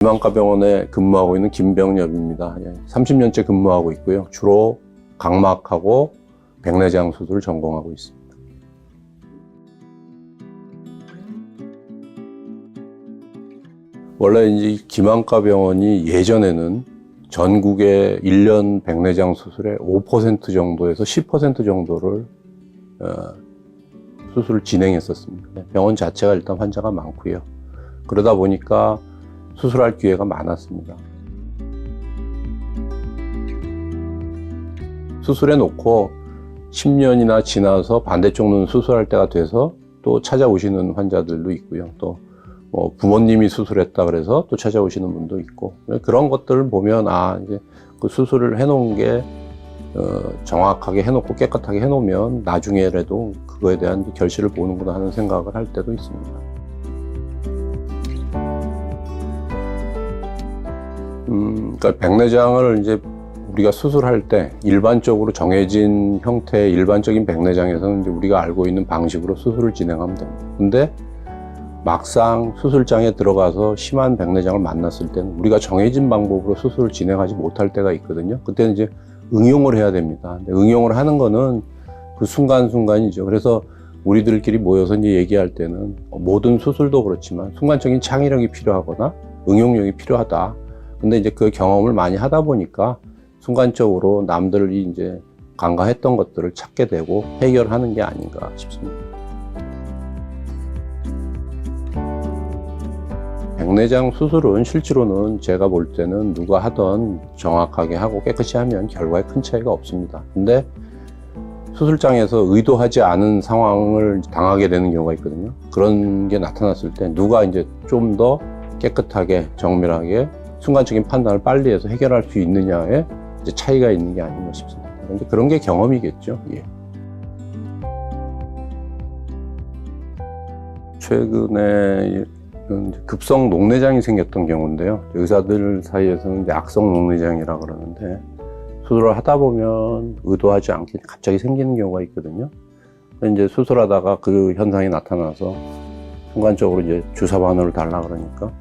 희망가병원에 근무하고 있는 김병엽입니다. 30년째 근무하고 있고요. 주로 각막하고 백내장 수술을 전공하고 있습니다. 원래 이제 김한과병원이 예전에는 전국의 1년 백내장 수술의 5% 정도에서 10% 정도를 수술을 진행했었습니다. 병원 자체가 일단 환자가 많고요. 그러다 보니까 수술할 기회가 많았습니다. 수술해 놓고 10년이나 지나서 반대쪽 눈 수술할 때가 돼서 또 찾아오시는 환자들도 있고요. 또 부모님이 수술했다 그래서 또 찾아오시는 분도 있고, 그런 것들을 보면 이제 그 수술을 해놓은 게 정확하게 해놓고 깨끗하게 해놓으면 나중에라도 그거에 대한 결실을 보는구나 하는 생각을 할 때도 있습니다. 그러니까 백내장을 이제 우리가 수술할 때 일반적으로 정해진 형태의 일반적인 백내장에서는 이제 우리가 알고 있는 방식으로 수술을 진행하면 됩니다. 근데 막상 수술장에 들어가서 심한 백내장을 만났을 때는 우리가 정해진 방법으로 수술을 진행하지 못할 때가 있거든요. 그때는 이제 응용을 해야 됩니다. 근데 응용을 하는 거는 그 순간순간이죠. 그래서 우리들끼리 모여서 이제 얘기할 때는 모든 수술도 그렇지만 순간적인 창의력이 필요하거나 응용력이 필요하다. 근데 이제 그 경험을 많이 하다 보니까 순간적으로 남들이 이제 간과했던 것들을 찾게 되고 해결하는 게 아닌가 싶습니다. 백내장 수술은 실제로는 제가 볼 때는 누가 하던 정확하게 하고 깨끗이 하면 결과에 큰 차이가 없습니다. 근데 수술장에서 의도하지 않은 상황을 당하게 되는 경우가 있거든요. 그런 게 나타났을 때 누가 이제 좀 더 깨끗하게 정밀하게 순간적인 판단을 빨리 해서 해결할 수 있느냐에 이제 차이가 있는 게 아닌가 싶습니다. 근데 그런 게 경험이겠죠. 예. 최근에 급성 녹내장이 생겼던 경우인데요. 의사들 사이에서는 이제 악성 녹내장이라 그러는데 수술을 하다 보면 의도하지 않게 갑자기 생기는 경우가 있거든요. 이제 수술하다가 그 현상이 나타나서 순간적으로 이제 주사 바늘을 달라 그러니까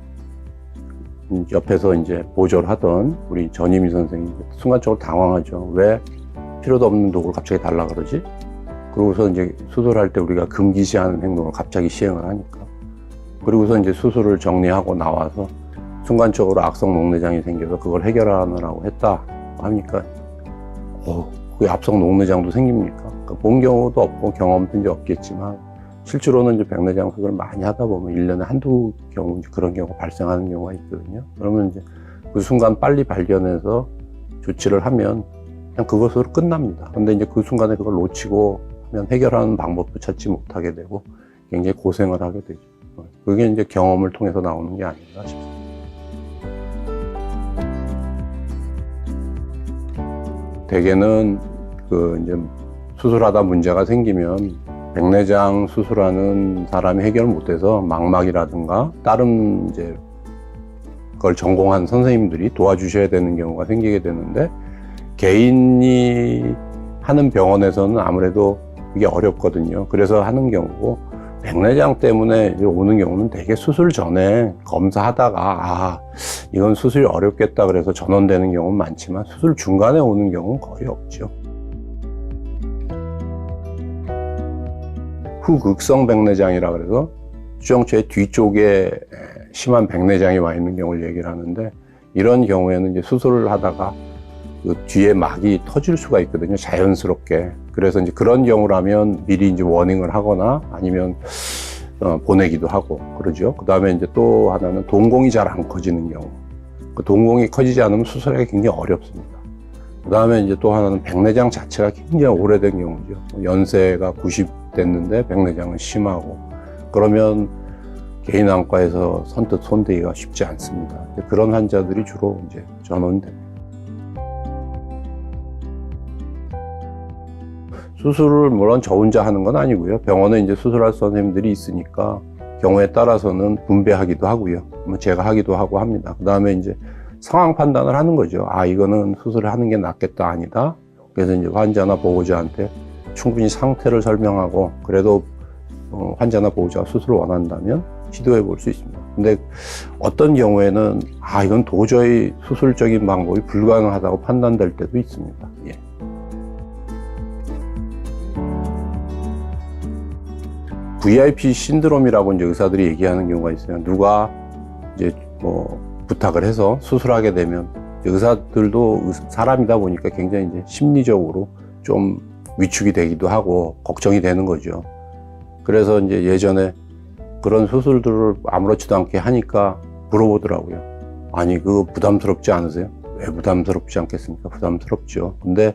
옆에서 이제 보조를 하던 우리 전희미 선생님이 순간적으로 당황하죠. 왜 필요도 없는 도구를 갑자기 달라 그러지? 그러고서 이제 수술할 때 우리가 금기시하는 행동을 갑자기 시행을 하니까. 그리고서 이제 수술을 정리하고 나와서 순간적으로 악성 녹내장이 생겨서 그걸 해결하느라고 했다 하니까 그게 악성 녹내장도 생깁니까? 그러니까 본 경우도 없고 경험도 이제 없겠지만 실제로는 이제 백내장 수술을 많이 하다 보면 1년에 한두 경우 그런 경우가 발생하는 경우가 있거든요. 그러면 이제 그 순간 빨리 발견해서 조치를 하면 그냥 그것으로 끝납니다. 근데 이제 그 순간에 그걸 놓치고 하면 해결하는 방법도 찾지 못하게 되고 굉장히 고생을 하게 되죠. 그게 이제 경험을 통해서 나오는 게 아닌가 싶습니다. 대개는 이제 수술하다 문제가 생기면 백내장 수술하는 사람이 해결 못해서 망막이라든가 다른 이제 그걸 전공한 선생님들이 도와주셔야 되는 경우가 생기게 되는데 개인이 하는 병원에서는 아무래도 이게 어렵거든요. 그래서 하는 경우고 백내장 때문에 오는 경우는 대개 수술 전에 검사하다가 이건 수술이 어렵겠다 그래서 전원되는 경우는 많지만 수술 중간에 오는 경우는 거의 없죠. 후극성 백내장이라 그래서 수정체의 뒤쪽에 심한 백내장이 와 있는 경우를 얘기를 하는데 이런 경우에는 이제 수술을 하다가 그 뒤에 막이 터질 수가 있거든요. 자연스럽게. 그래서 이제 그런 경우라면 미리 이제 워닝을 하거나 아니면 보내기도 하고 그러죠. 그 다음에 이제 또 하나는 동공이 잘 안 커지는 경우. 그 동공이 커지지 않으면 수술하기 굉장히 어렵습니다. 그 다음에 이제 또 하나는 백내장 자체가 굉장히 오래된 경우죠. 연세가 90 됐는데 백내장은 심하고 그러면 개인 안과에서 선뜻 손대기가 쉽지 않습니다. 그런 환자들이 주로 이제 전원됩니다. 수술을 물론 저 혼자 하는 건 아니고요. 병원에 이제 수술할 선생님들이 있으니까 경우에 따라서는 분배하기도 하고요. 제가 하기도 하고 합니다. 그 다음에 이제 상황 판단을 하는 거죠. 이거는 수술을 하는 게 낫겠다, 아니다. 그래서 이제 환자나 보호자한테 충분히 상태를 설명하고 그래도 환자나 보호자가 수술을 원한다면 시도해 볼 수 있습니다. 근데 어떤 경우에는 이건 도저히 수술적인 방법이 불가능하다고 판단될 때도 있습니다. 예. VIP 신드롬이라고 이제 의사들이 얘기하는 경우가 있어요. 누가 이제 뭐 부탁을 해서 수술하게 되면 의사들도 사람이다 보니까 굉장히 이제 심리적으로 좀 위축이 되기도 하고 걱정이 되는 거죠. 그래서 이제 예전에 그런 수술들을 아무렇지도 않게 하니까 물어보더라고요. 아니, 그거 부담스럽지 않으세요? 왜 부담스럽지 않겠습니까? 부담스럽죠. 근데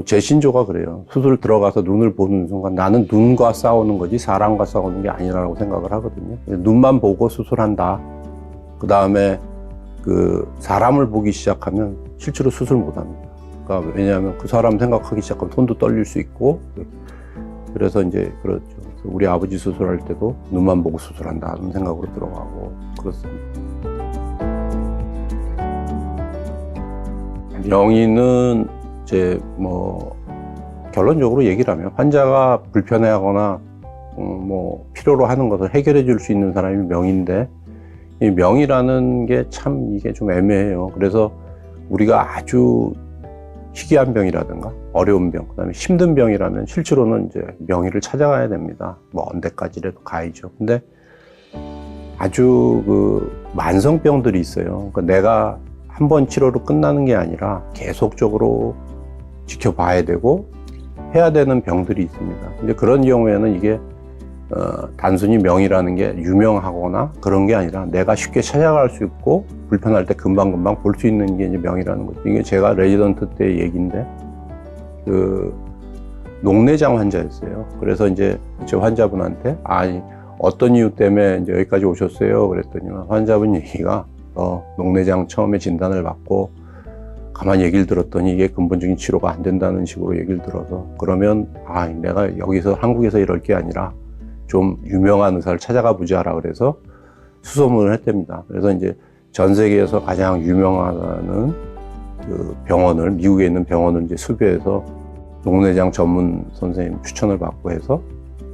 제 신조가 그래요. 수술 들어가서 눈을 보는 순간 나는 눈과 싸우는 거지 사람과 싸우는 게 아니라고 생각을 하거든요. 눈만 보고 수술한다. 그 다음에 그 사람을 보기 시작하면 실제로 수술 못 합니다. 그러니까 왜냐하면 그 사람 생각하기 시작하면 손도 떨릴 수 있고, 그래서 이제 그렇죠. 우리 아버지 수술할 때도 눈만 보고 수술한다는 생각으로 들어가고 그렇습니다. 명의는 이제 뭐 결론적으로 얘기를 하면 환자가 불편해하거나 뭐 필요로 하는 것을 해결해 줄 수 있는 사람이 명의인데, 이 명의라는 게 참 이게 좀 애매해요. 그래서 우리가 아주 희귀한 병이라든가 어려운 병, 그다음에 힘든 병이라면 실제로는 이제 명의를 찾아가야 됩니다. 뭐 언제까지라도 가야죠. 근데 아주 그 만성병들이 있어요. 그러니까 내가 한 번 치료로 끝나는 게 아니라 계속적으로 지켜봐야 되고 해야 되는 병들이 있습니다. 근데 그런 경우에는 이게 단순히 명의라는 게 유명하거나 그런 게 아니라 내가 쉽게 찾아갈 수 있고 불편할 때 금방금방 볼 수 있는 게 이제 명의라는 거죠. 이게 제가 레지던트 때 얘기인데, 그 녹내장 환자였어요. 그래서 이제 제 환자분한테 어떤 이유 때문에 이제 여기까지 오셨어요? 그랬더니 환자분 얘기가 녹내장 처음에 진단을 받고 가만히 얘기를 들었더니 이게 근본적인 치료가 안 된다는 식으로 얘기를 들어서, 그러면 내가 여기서 한국에서 이럴 게 아니라 좀 유명한 의사를 찾아가 보자라 그래서 수소문을 했답니다. 그래서 이제 전 세계에서 가장 유명한 그 병원을, 미국에 있는 병원을 이제 수배해서 녹내장 전문 선생님 추천을 받고 해서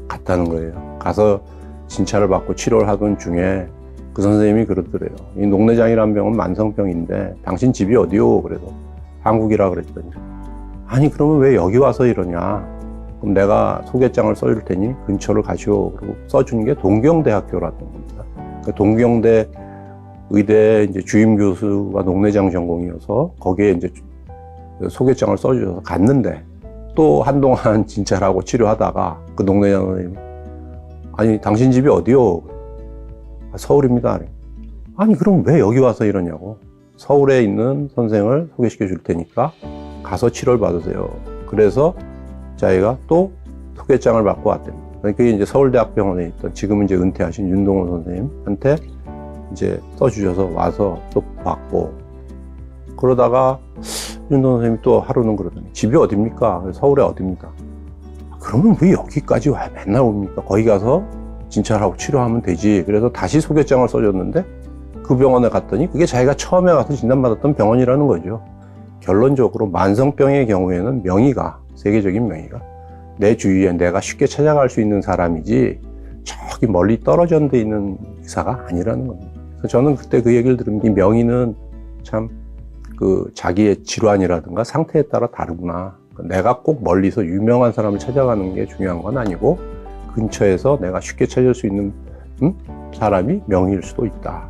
갔다는 거예요. 가서 진찰을 받고 치료를 하던 중에 그 선생님이 그러더래요. 이 녹내장이라는 병은 만성병인데 당신 집이 어디요? 그래서 한국이라 그랬더니, 아니 그러면 왜 여기 와서 이러냐? 그럼 내가 소개장을 써줄 테니 근처를 가시오. 그리고 써준 게 동경대학교라는 겁니다. 그 동경대 의대 이제 주임 교수가 녹내장 전공이어서 거기에 이제 소개장을 써주셔서 갔는데, 또 한동안 진찰하고 치료하다가 그 녹내장 선생님이, 아니 당신 집이 어디요? 서울입니다. 아니 그럼 왜 여기 와서 이러냐고. 서울에 있는 선생을 소개시켜 줄 테니까 가서 치료를 받으세요. 그래서 자기가 또 소개장을 받고 왔답니다. 그게 이제 서울대학병원에 있던 지금은 이제 은퇴하신 윤동호 선생님한테 이제 써주셔서 와서 또 받고, 그러다가 윤동호 선생님이 또 하루는 그러더니 집이 어딥니까? 서울에 어딥니까? 그러면 왜 여기까지 와 맨날 옵니까? 거기 가서 진찰하고 치료하면 되지. 그래서 다시 소개장을 써줬는데 그 병원에 갔더니 그게 자기가 처음에 가서 진단받았던 병원이라는 거죠. 결론적으로 만성병의 경우에는 명의가, 세계적인 명의가 내 주위에 내가 쉽게 찾아갈 수 있는 사람이지 저기 멀리 떨어져 있는 의사가 아니라는 겁니다. 그래서 저는 그때 그 얘기를 들으면 이 명의는 참 그 자기의 질환이라든가 상태에 따라 다르구나. 내가 꼭 멀리서 유명한 사람을 찾아가는 게 중요한 건 아니고 근처에서 내가 쉽게 찾을 수 있는 사람이 명의일 수도 있다.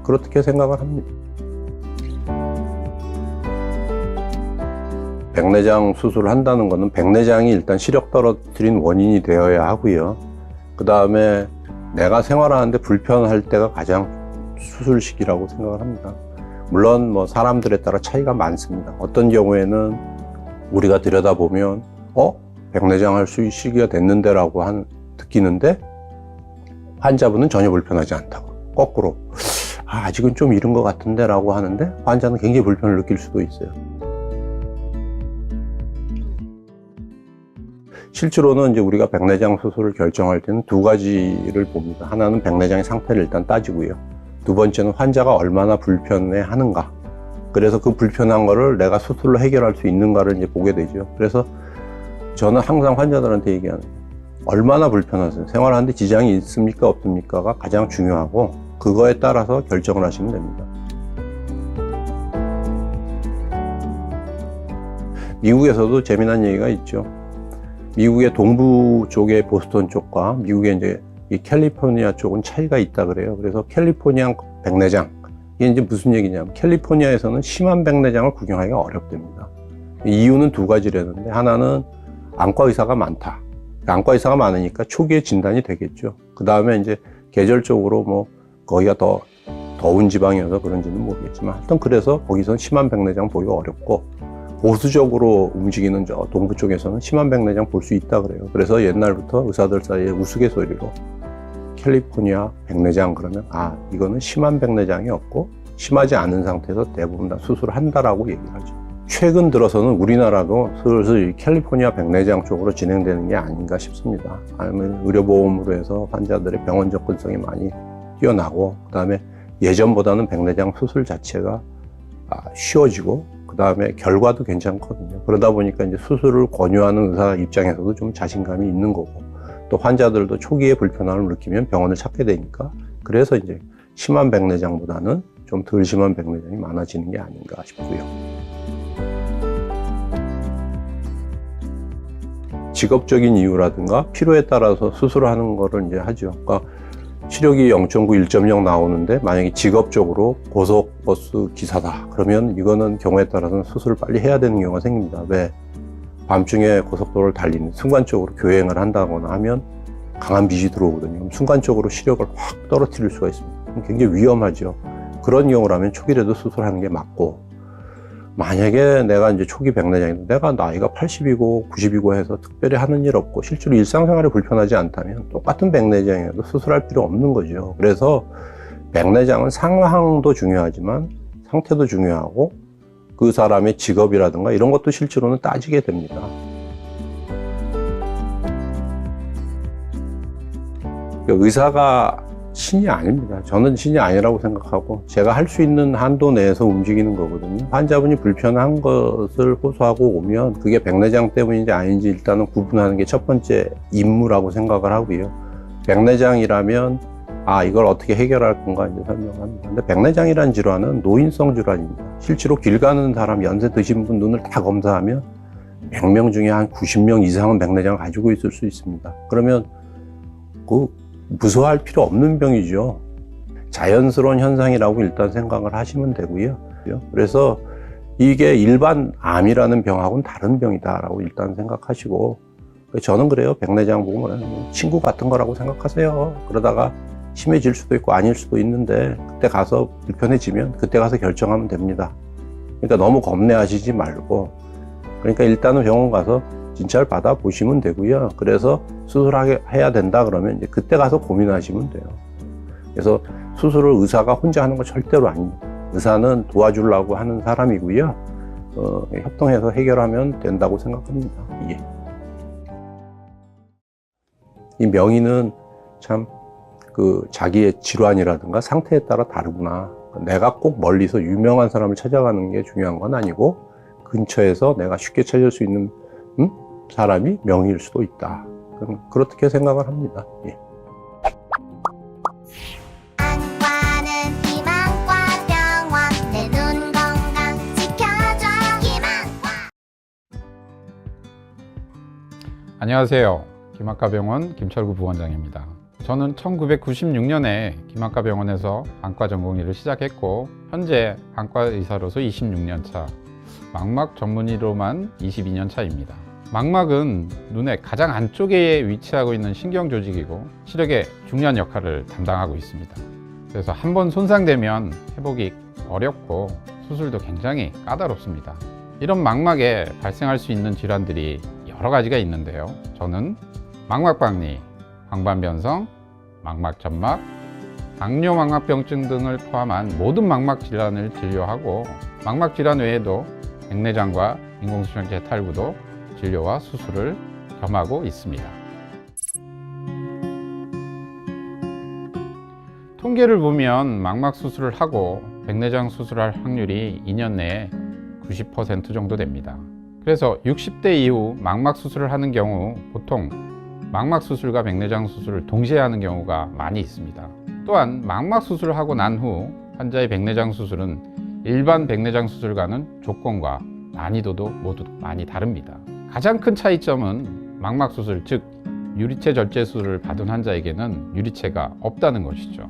그렇게 생각을 합니다. 백내장 수술을 한다는 것은 백내장이 일단 시력 떨어뜨린 원인이 되어야 하고요. 그 다음에 내가 생활하는데 불편할 때가 가장 수술 시기라고 생각을 합니다. 물론 뭐 사람들에 따라 차이가 많습니다. 어떤 경우에는 우리가 들여다보면 백내장 할 수 시기가 됐는데 라고 느끼는데 환자분은 전혀 불편하지 않다고, 거꾸로 아직은 좀 이른 것 같은데 라고 하는데 환자는 굉장히 불편을 느낄 수도 있어요. 실제로는 이제 우리가 백내장 수술을 결정할 때는 두 가지를 봅니다. 하나는 백내장의 상태를 일단 따지고요. 두 번째는 환자가 얼마나 불편해 하는가. 그래서 그 불편한 거를 내가 수술로 해결할 수 있는가를 이제 보게 되죠. 그래서 저는 항상 환자들한테 얘기하는 거예요. 얼마나 불편하세요? 생활하는데 지장이 있습니까 없습니까가 가장 중요하고 그거에 따라서 결정을 하시면 됩니다. 미국에서도 재미난 얘기가 있죠. 미국의 동부 쪽의 보스턴 쪽과 미국의 이제 이 캘리포니아 쪽은 차이가 있다 그래요. 그래서 캘리포니아 백내장, 이게 이제 무슨 얘기냐면 캘리포니아에서는 심한 백내장을 구경하기가 어렵답니다. 이유는 두 가지라는데 하나는 안과 의사가 많다. 안과 의사가 많으니까 초기에 진단이 되겠죠. 그 다음에 이제 계절적으로 뭐 거기가 더 더운 지방이어서 그런지는 모르겠지만 하여튼 그래서 거기서는 심한 백내장 보기가 어렵고 보수적으로 움직이는 저 동부 쪽에서는 심한 백내장 볼 수 있다 그래요. 그래서 옛날부터 의사들 사이에 우스갯소리로 캘리포니아 백내장 그러면 아 이거는 심한 백내장이 없고 심하지 않은 상태에서 대부분 다 수술을 한다라고 얘기를 하죠. 최근 들어서는 우리나라도 슬슬 캘리포니아 백내장 쪽으로 진행되는 게 아닌가 싶습니다. 아니면 의료보험으로 해서 환자들의 병원 접근성이 많이 뛰어나고 그 다음에 예전보다는 백내장 수술 자체가 쉬워지고 그 다음에 결과도 괜찮거든요. 그러다 보니까 이제 수술을 권유하는 의사 입장에서도 좀 자신감이 있는 거고 또 환자들도 초기에 불편함을 느끼면 병원을 찾게 되니까 그래서 이제 심한 백내장보다는 좀 덜 심한 백내장이 많아지는 게 아닌가 싶고요. 직업적인 이유라든가 필요에 따라서 수술을 하는 거를 이제 하죠. 그러니까 시력이 0.9, 1.0 나오는데 만약에 직업적으로 고속버스 기사다 그러면 이거는 경우에 따라서는 수술을 빨리 해야 되는 경우가 생깁니다. 왜? 밤중에 고속도로를 달리는 순간적으로 교행을 한다거나 하면 강한 빛이 들어오거든요. 그럼 순간적으로 시력을 확 떨어뜨릴 수가 있습니다. 굉장히 위험하죠. 그런 경우라면 초기라도 수술하는 게 맞고 만약에 내가 이제 초기 백내장인데 내가 나이가 80이고 90이고 해서 특별히 하는 일 없고 실제로 일상생활에 불편하지 않다면 똑같은 백내장이라도 수술할 필요 없는 거죠. 그래서 백내장은 상황도 중요하지만 상태도 중요하고 그 사람의 직업이라든가 이런 것도 실제로는 따지게 됩니다. 의사가 신이 아닙니다. 저는 신이 아니라고 생각하고 제가 할 수 있는 한도 내에서 움직이는 거거든요. 환자분이 불편한 것을 호소하고 오면 그게 백내장 때문인지 아닌지 일단은 구분하는 게 첫 번째 임무라고 생각을 하고요. 백내장이라면 이걸 어떻게 해결할 건가 이제 설명합니다. 근데 백내장이라는 질환은 노인성 질환입니다. 실제로 길 가는 사람 연세 드신 분 눈을 다 검사하면 100명 중에 한 90명 이상은 백내장을 가지고 있을 수 있습니다. 그러면 무서워할 필요 없는 병이죠. 자연스러운 현상이라고 일단 생각을 하시면 되고요. 그래서 이게 일반 암이라는 병하고는 다른 병이다라고 일단 생각하시고 저는 그래요. 백내장 보고 친구 같은 거라고 생각하세요. 그러다가 심해질 수도 있고 아닐 수도 있는데 그때 가서 불편해지면 그때 가서 결정하면 됩니다. 그러니까 너무 겁내하시지 말고 그러니까 일단은 병원 가서 진찰 받아 보시면 되고요. 그래서 수술하게 해야 된다 그러면 이제 그때 가서 고민하시면 돼요. 그래서 수술을 의사가 혼자 하는 거 절대로 아닙니다. 의사는 도와주려고 하는 사람이고요. 협동해서 해결하면 된다고 생각합니다. 예. 이 명의는 참 자기의 질환이라든가 상태에 따라 다르구나. 내가 꼭 멀리서 유명한 사람을 찾아가는 게 중요한 건 아니고 근처에서 내가 쉽게 찾을 수 있는 사람이 명의일 수도 있다. 그렇게 생각을 합니다. 예. 안과는 희망과병원 내 눈 건강 지켜줘 희망과. 안녕하세요. 김학과병원 김철구 부원장입니다. 저는 1996년에 김학과병원에서 안과 전공 일을 시작했고 현재 안과 의사로서 26년 차, 망막 전문의로만 22년 차입니다. 망막은 눈의 가장 안쪽에 위치하고 있는 신경 조직이고 시력에 중요한 역할을 담당하고 있습니다. 그래서 한번 손상되면 회복이 어렵고 수술도 굉장히 까다롭습니다. 이런 망막에 발생할 수 있는 질환들이 여러 가지가 있는데요. 저는 망막박리, 광반변성, 망막점막, 당뇨망막병증 등을 포함한 모든 망막 질환을 진료하고 망막 질환 외에도 백내장과 인공수정체 탈구도 진료와 수술을 겸하고 있습니다. 통계를 보면 망막 수술을 하고 백내장 수술할 확률이 2년 내에 90% 정도 됩니다. 그래서 60대 이후 망막 수술을 하는 경우 보통 망막 수술과 백내장 수술을 동시에 하는 경우가 많이 있습니다. 또한 망막 수술을 하고 난 후 환자의 백내장 수술은 일반 백내장 수술과는 조건과 난이도도 모두 많이 다릅니다. 가장 큰 차이점은 망막 수술, 즉 유리체 절제 수술을 받은 환자에게는 유리체가 없다는 것이죠.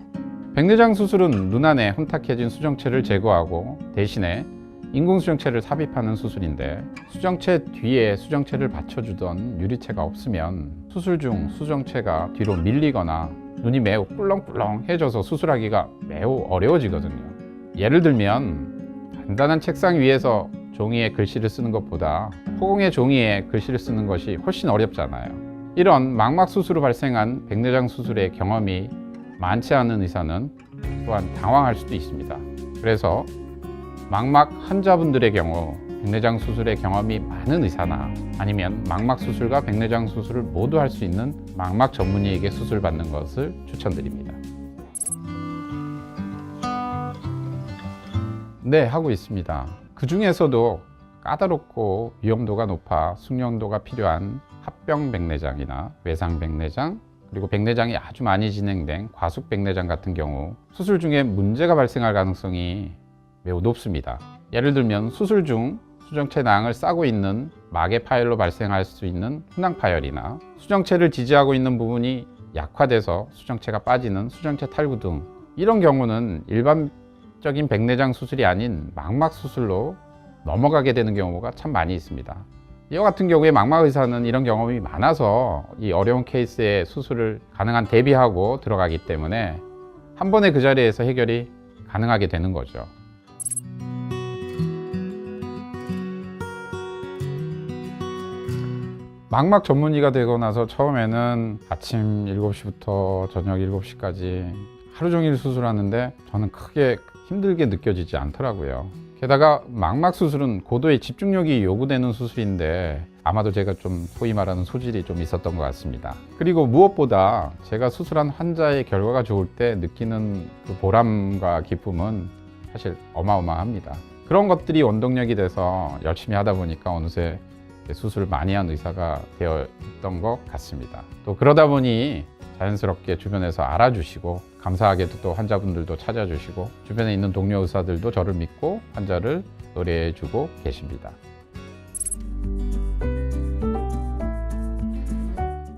백내장 수술은 눈 안에 혼탁해진 수정체를 제거하고 대신에 인공수정체를 삽입하는 수술인데, 수정체 뒤에 수정체를 받쳐주던 유리체가 없으면 수술 중 수정체가 뒤로 밀리거나 눈이 매우 꿀렁꿀렁해져서 수술하기가 매우 어려워지거든요. 예를 들면 간단한 책상 위에서 종이에 글씨를 쓰는 것보다 허공의 종이에 글씨를 쓰는 것이 훨씬 어렵잖아요. 이런 망막 수술로 발생한 백내장 수술의 경험이 많지 않은 의사는 또한 당황할 수도 있습니다. 그래서 망막 환자분들의 경우 백내장 수술의 경험이 많은 의사나 아니면 망막 수술과 백내장 수술을 모두 할 수 있는 망막 전문의에게 수술받는 것을 추천드립니다. 네, 하고 있습니다. 그 중에서도 까다롭고 위험도가 높아 숙련도가 필요한 합병 백내장이나 외상 백내장, 그리고 백내장이 아주 많이 진행된 과숙 백내장 같은 경우 수술 중에 문제가 발생할 가능성이 매우 높습니다. 예를 들면 수술 중 수정체 낭을 싸고 있는 막의 파열로 발생할 수 있는 훈낭 파열이나 수정체를 지지하고 있는 부분이 약화돼서 수정체가 빠지는 수정체 탈구 등, 이런 경우는 일반적인 백내장 수술이 아닌 망막 수술로 넘어가게 되는 경우가 참 많이 있습니다. 이와 같은 경우에 망막 의사는 이런 경험이 많아서 이 어려운 케이스에 수술을 가능한 대비하고 들어가기 때문에 한 번에 그 자리에서 해결이 가능하게 되는 거죠. 망막 전문의가 되고 나서 처음에는 아침 7시부터 저녁 7시까지 하루 종일 수술하는데 저는 크게 힘들게 느껴지지 않더라고요. 게다가 망막 수술은 고도의 집중력이 요구되는 수술인데 아마도 제가 좀 소위 말하는 소질이 좀 있었던 것 같습니다. 그리고 무엇보다 제가 수술한 환자의 결과가 좋을 때 느끼는 그 보람과 기쁨은 사실 어마어마합니다. 그런 것들이 원동력이 돼서 열심히 하다 보니까 어느새 수술을 많이 한 의사가 되어 있던 것 같습니다. 또 그러다 보니 자연스럽게 주변에서 알아주시고, 감사하게도 또 환자분들도 찾아주시고, 주변에 있는 동료 의사들도 저를 믿고 환자를 의뢰해주고 계십니다.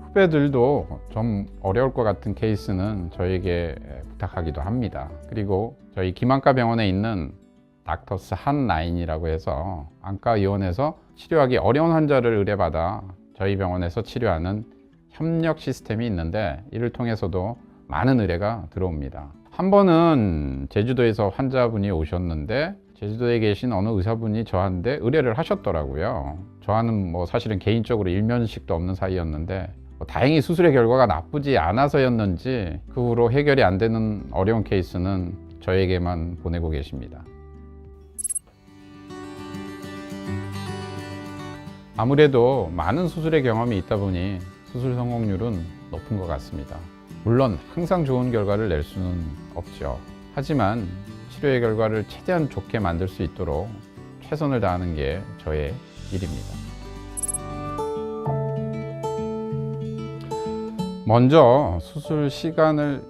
후배들도 좀 어려울 것 같은 케이스는 저에게 부탁하기도 합니다. 그리고 저희 김안과 병원에 있는 닥터스 한 라인이라고 해서 안과 의원에서 치료하기 어려운 환자를 의뢰받아 저희 병원에서 치료하는 협력 시스템이 있는데, 이를 통해서도 많은 의뢰가 들어옵니다. 한 번은 제주도에서 환자분이 오셨는데 제주도에 계신 어느 의사분이 저한테 의뢰를 하셨더라고요. 저와는 사실은 개인적으로 일면식도 없는 사이였는데 다행히 수술의 결과가 나쁘지 않아서였는지 그 후로 해결이 안 되는 어려운 케이스는 저에게만 보내고 계십니다. 아무래도 많은 수술의 경험이 있다 보니 수술 성공률은 높은 것 같습니다. 물론 항상 좋은 결과를 낼 수는 없죠. 하지만 치료의 결과를 최대한 좋게 만들 수 있도록 최선을 다하는 게 저의 일입니다. 먼저 수술 시간을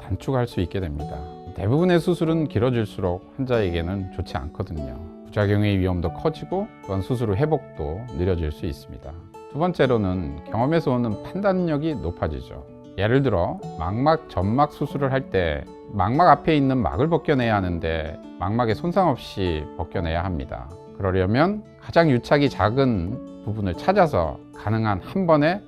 단축할 수 있게 됩니다. 대부분의 수술은 길어질수록 환자에게는 좋지 않거든요. 부작용의 위험도 커지고 또한 수술 후 회복도 느려질 수 있습니다. 두 번째로는 경험에서 오는 판단력이 높아지죠. 예를 들어 망막 점막 수술을 할 때 망막 앞에 있는 막을 벗겨내야 하는데 망막에 손상 없이 벗겨내야 합니다. 그러려면 가장 유착이 작은 부분을 찾아서 가능한 한 번에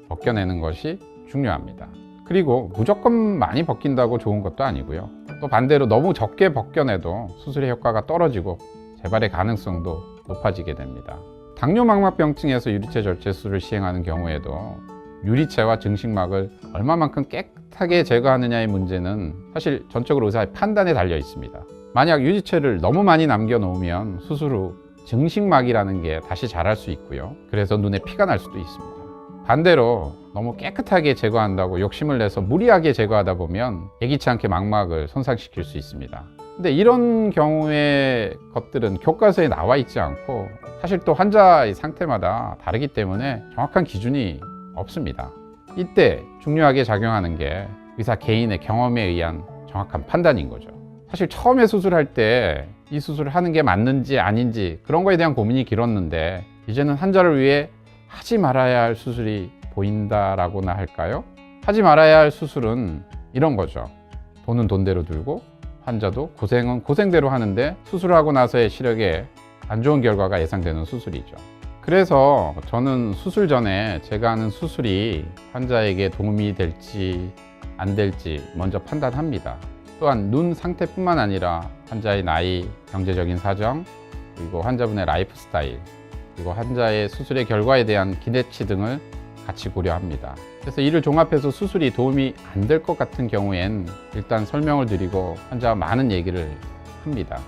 벗겨내는 것이 중요합니다. 그리고 무조건 많이 벗긴다고 좋은 것도 아니고요. 또 반대로 너무 적게 벗겨내도 수술의 효과가 떨어지고 재발의 가능성도 높아지게 됩니다. 당뇨망막병증에서 유리체 절제술을 시행하는 경우에도 유리체와 증식막을 얼마만큼 깨끗하게 제거하느냐의 문제는 사실 전적으로 의사의 판단에 달려 있습니다. 만약 유리체를 너무 많이 남겨놓으면 수술 후 증식막이라는 게 다시 자랄 수 있고요. 그래서 눈에 피가 날 수도 있습니다. 반대로 너무 깨끗하게 제거한다고 욕심을 내서 무리하게 제거하다 보면 예기치 않게 망막을 손상시킬 수 있습니다. 근데 이런 경우의 것들은 교과서에 나와 있지 않고 사실 또 환자의 상태마다 다르기 때문에 정확한 기준이 없습니다. 이때 중요하게 작용하는 게 의사 개인의 경험에 의한 정확한 판단인 거죠. 사실 처음에 수술할 때 이 수술을 하는 게 맞는지 아닌지 그런 거에 대한 고민이 길었는데, 이제는 환자를 위해 하지 말아야 할 수술이 보인다라고나 할까요? 하지 말아야 할 수술은 이런 거죠. 돈은 돈대로 들고 환자도 고생은 고생대로 하는데 수술하고 나서의 시력에 안 좋은 결과가 예상되는 수술이죠. 그래서 저는 수술 전에 제가 하는 수술이 환자에게 도움이 될지 안 될지 먼저 판단합니다. 또한 눈 상태뿐만 아니라 환자의 나이, 경제적인 사정, 그리고 환자분의 라이프 스타일, 그리고 환자의 수술의 결과에 대한 기대치 등을 같이 고려합니다. 그래서 이를 종합해서 수술이 도움이 안 될 것 같은 경우엔 일단 설명을 드리고 환자와 많은 얘기를 합니다.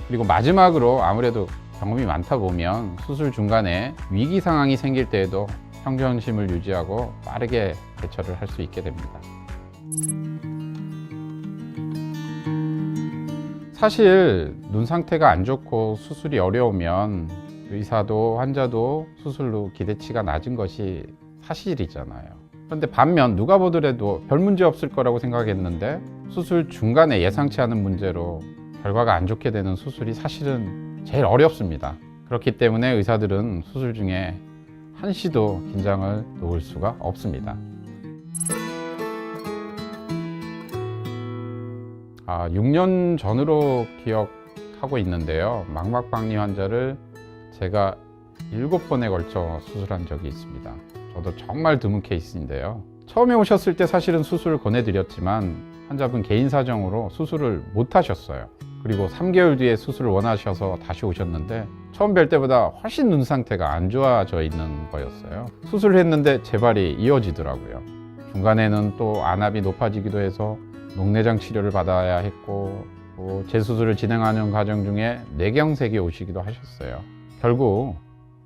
그리고 마지막으로 아무래도 경험이 많다 보면 수술 중간에 위기 상황이 생길 때에도 평정심을 유지하고 빠르게 대처를 할 수 있게 됩니다. 사실 눈 상태가 안 좋고 수술이 어려우면 의사도 환자도 수술로 기대치가 낮은 것이 사실이잖아요. 그런데 반면 누가 보더라도 별 문제 없을 거라고 생각했는데 수술 중간에 예상치 않은 문제로 결과가 안 좋게 되는 수술이 사실은 제일 어렵습니다. 그렇기 때문에 의사들은 수술 중에 한시도 긴장을 놓을 수가 없습니다. 6년 전으로 기억하고 있는데요. 망막박리 환자를 제가 7번에 걸쳐 수술한 적이 있습니다. 저도 정말 드문 케이스인데요. 처음에 오셨을 때 사실은 수술을 권해드렸지만 환자분 개인 사정으로 수술을 못 하셨어요. 그리고 3개월 뒤에 수술을 원하셔서 다시 오셨는데 처음 뵐 때보다 훨씬 눈 상태가 안 좋아져 있는 거였어요. 수술을 했는데 재발이 이어지더라고요. 중간에는 또 안압이 높아지기도 해서 녹내장 치료를 받아야 했고, 재수술을 진행하는 과정 중에 뇌경색이 오시기도 하셨어요. 결국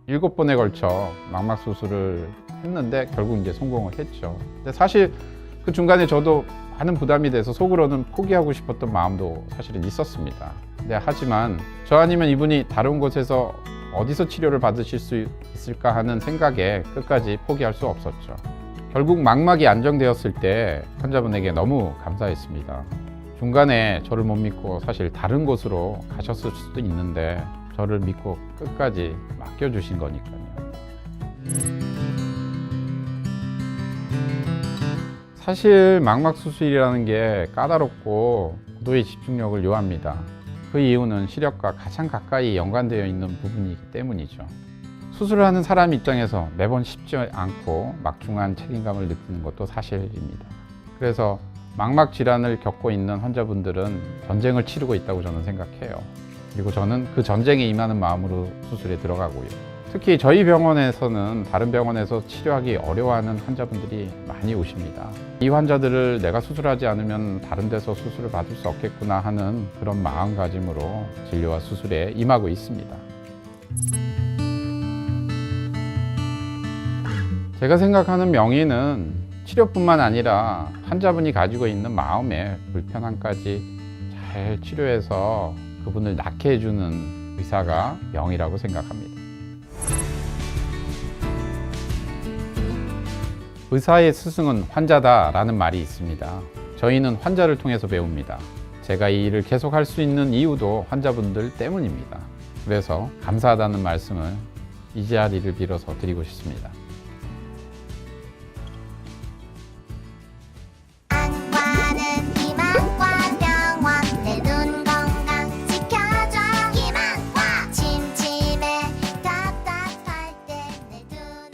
7번에 걸쳐 망막 수술을 했는데 결국 이제 성공을 했죠. 근데 사실 그 중간에 저도 많은 부담이 돼서 속으로는 포기하고 싶었던 마음도 사실은 있었습니다. 근데 하지만 저 아니면 이분이 다른 곳에서 어디서 치료를 받으실 수 있을까 하는 생각에 끝까지 포기할 수 없었죠. 결국 망막이 안정되었을 때 환자분에게 너무 감사했습니다. 중간에 저를 못 믿고 사실 다른 곳으로 가셨을 수도 있는데 저를 믿고 끝까지 맡겨주신 거니까요. 사실 망막 수술이라는 게 까다롭고 고도의 집중력을 요합니다. 그 이유는 시력과 가장 가까이 연관되어 있는 부분이기 때문이죠. 수술을 하는 사람 입장에서 매번 쉽지 않고 막중한 책임감을 느끼는 것도 사실입니다. 그래서 망막 질환을 겪고 있는 환자분들은 전쟁을 치르고 있다고 저는 생각해요. 그리고 저는 그 전쟁에 임하는 마음으로 수술에 들어가고요. 특히 저희 병원에서는 다른 병원에서 치료하기 어려워하는 환자분들이 많이 오십니다. 이 환자들을 내가 수술하지 않으면 다른 데서 수술을 받을 수 없겠구나 하는 그런 마음가짐으로 진료와 수술에 임하고 있습니다. 제가 생각하는 명의는 치료뿐만 아니라 환자분이 가지고 있는 마음의 불편함까지 잘 치료해서 그분을 낫게 해주는 의사가 명의라고 생각합니다. 의사의 스승은 환자다라는 말이 있습니다. 저희는 환자를 통해서 배웁니다. 제가 이 일을 계속 할 수 있는 이유도 환자분들 때문입니다. 그래서 감사하다는 말씀을 이 자리를 빌어서 드리고 싶습니다. 안과는 희망과 병원 내 눈 건강 지켜줘 희망과 침침해 답답할 때 내 눈을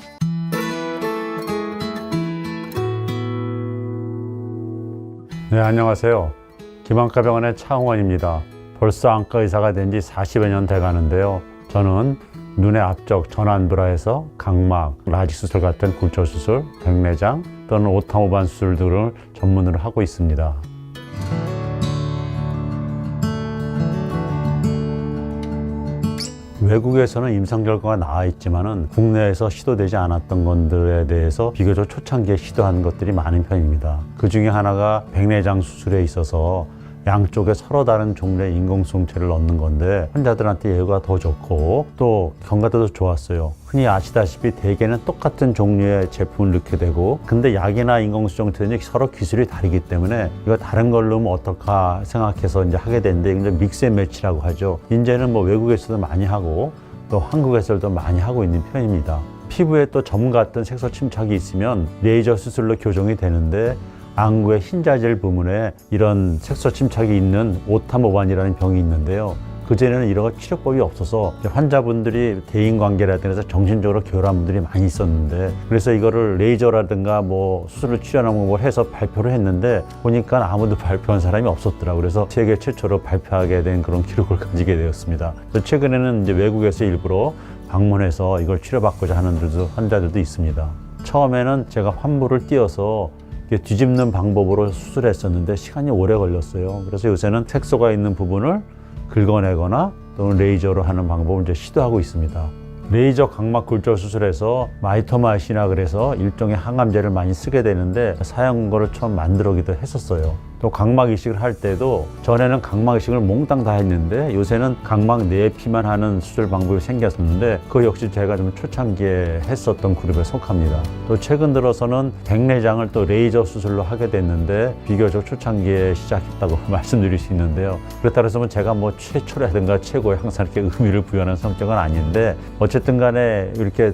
네, 안녕하세요. 김안과병원의 차홍원입니다. 벌써 안과 의사가 된 지 40여 년 돼 가는데요. 저는 눈의 앞쪽 전완불화에서 각막, 라직 수술 같은 굴절 수술, 백내장 또는 오타모반 수술 등을 전문으로 하고 있습니다. 외국에서는 임상 결과가 나와 있지만은 국내에서 시도되지 않았던 것들에 대해서 비교적 초창기에 시도한 것들이 많은 편입니다. 그 중에 하나가 백내장 수술에 있어서 양쪽에 서로 다른 종류의 인공수정체를 넣는 건데 환자들한테 예후가 더 좋고 또 경과도 좋았어요. 흔히 아시다시피 대개는 똑같은 종류의 제품을 넣게 되고 근데 약이나 인공수정체는 서로 기술이 다르기 때문에 이거 다른 걸 넣으면 어떨까 생각해서 이제 하게 되는데 이제 믹스 앤 매치라고 하죠. 이제는 뭐 외국에서도 많이 하고 또 한국에서도 많이 하고 있는 편입니다. 피부에 또 점 같은 색소 침착이 있으면 레이저 수술로 교정이 되는데 안구의 흰자질 부분에 이런 색소 침착이 있는 오타모반이라는 병이 있는데요. 그전에는 이런 치료법이 없어서 환자분들이 대인관계라든가 정신적으로 괴로운 분들이 많이 있었는데 그래서 이거를 레이저라든가 뭐 수술을 치료하는 걸 해서 발표를 했는데 보니까 아무도 발표한 사람이 없었더라고요. 그래서 세계 최초로 발표하게 된 그런 기록을 가지게 되었습니다. 그래서 최근에는 이제 외국에서 일부러 방문해서 이걸 치료받고자 하는 환자들도 있습니다. 처음에는 제가 환부를 띄어서 뒤집는 방법으로 수술했었는데 시간이 오래 걸렸어요. 그래서 요새는 색소가 있는 부분을 긁어내거나 또는 레이저로 하는 방법을 이제 시도하고 있습니다. 레이저 각막 굴절 수술에서 마이토마이신이라 그래서 일종의 항암제를 많이 쓰게 되는데 사용거를 처음 만들기도 했었어요. 또 각막 이식을 할 때도 전에는 각막 이식을 몽땅 다 했는데 요새는 각막 내피만 하는 수술 방법이 생겼는데 그 역시 제가 좀 초창기에 했었던 그룹에 속합니다. 또 최근 들어서는 백내장을 또 레이저 수술로 하게 됐는데 비교적 초창기에 시작했다고 말씀드릴 수 있는데요. 그렇다고 해서 제가 뭐 최초라든가 최고의 항상 이렇게 의미를 부여하는 성격은 아닌데 어쨌든 간에 이렇게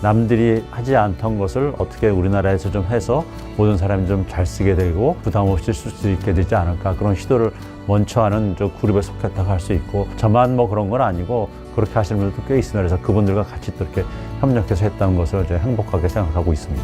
남들이 하지 않던 것을 어떻게 우리나라에서 좀 해서 모든 사람이 좀 잘 쓰게 되고 부담 없이 쓸 수 있게 되지 않을까 그런 시도를 먼저 하는 저 그룹에 속했다고 할 수 있고 저만 뭐 그런 건 아니고 그렇게 하시는 분들도 꽤 있습니다. 그래서 그분들과 같이 또 이렇게 협력해서 했다는 것을 이제 행복하게 생각하고 있습니다.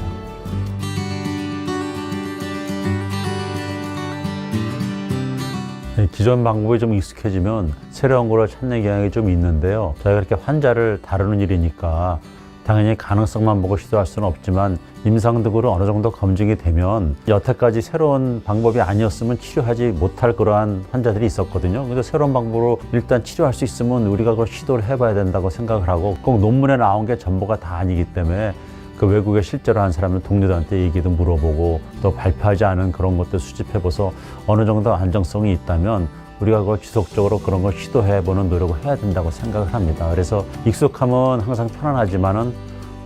기존 방법이 좀 익숙해지면 새로운 걸 찾는 경향이 좀 있는데요. 저희가 이렇게 환자를 다루는 일이니까 당연히 가능성만 보고 시도할 수는 없지만 임상적으로 어느 정도 검증이 되면 여태까지 새로운 방법이 아니었으면 치료하지 못할 그러한 환자들이 있었거든요. 근데 새로운 방법으로 일단 치료할 수 있으면 우리가 그걸 시도를 해봐야 된다고 생각을 하고 꼭 논문에 나온 게 전부가 다 아니기 때문에 그 외국에 실제로 한 사람들 동료들한테 얘기도 물어보고 또 발표하지 않은 그런 것도 수집해봐서 어느 정도 안정성이 있다면 우리가 그걸 지속적으로 그런 걸 시도해보는 노력을 해야 된다고 생각을 합니다. 그래서 익숙하면 항상 편안하지만은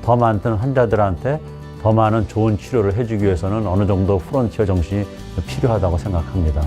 더 많은 환자들한테 더 많은 좋은 치료를 해주기 위해서는 어느 정도 프론티어 정신이 필요하다고 생각합니다.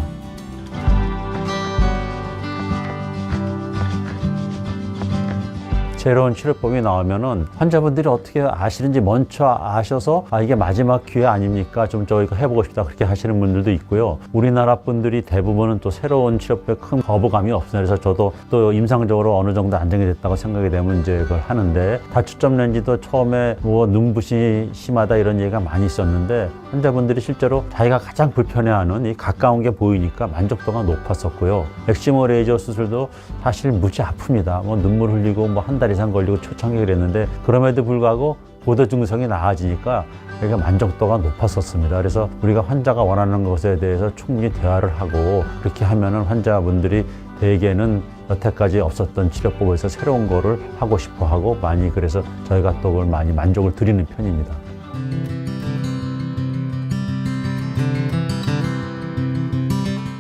새로운 치료법이 나오면은 환자분들이 어떻게 아시는지 먼저 아셔서 이게 마지막 기회 아닙니까? 좀 저 이거 해보고 싶다 그렇게 하시는 분들도 있고요. 우리나라 분들이 대부분은 또 새로운 치료법에 큰 거부감이 없어요. 그래서 저도 또 임상적으로 어느 정도 안정이 됐다고 생각이 되면 이제 그걸 하는데 다초점 렌즈도 처음에 뭐 눈부심이 심하다 이런 얘기가 많이 있었는데 환자분들이 실제로 자기가 가장 불편해하는 이 가까운 게 보이니까 만족도가 높았었고요. 엑시모 레이저 수술도 사실 무지 아픕니다. 뭐 눈물 흘리고 뭐 한 달 이상 걸리고 초창기에 그랬는데 그럼에도 불구하고 보도 증상이 나아지니까 여기가 만족도가 높았었습니다. 그래서 우리가 환자가 원하는 것에 대해서 충분히 대화를 하고 그렇게 하면은 환자분들이 대개는 여태까지 없었던 치료법에서 새로운 거를 하고 싶어 하고 많이 그래서 저희가 또 그걸 많이 만족을 드리는 편입니다.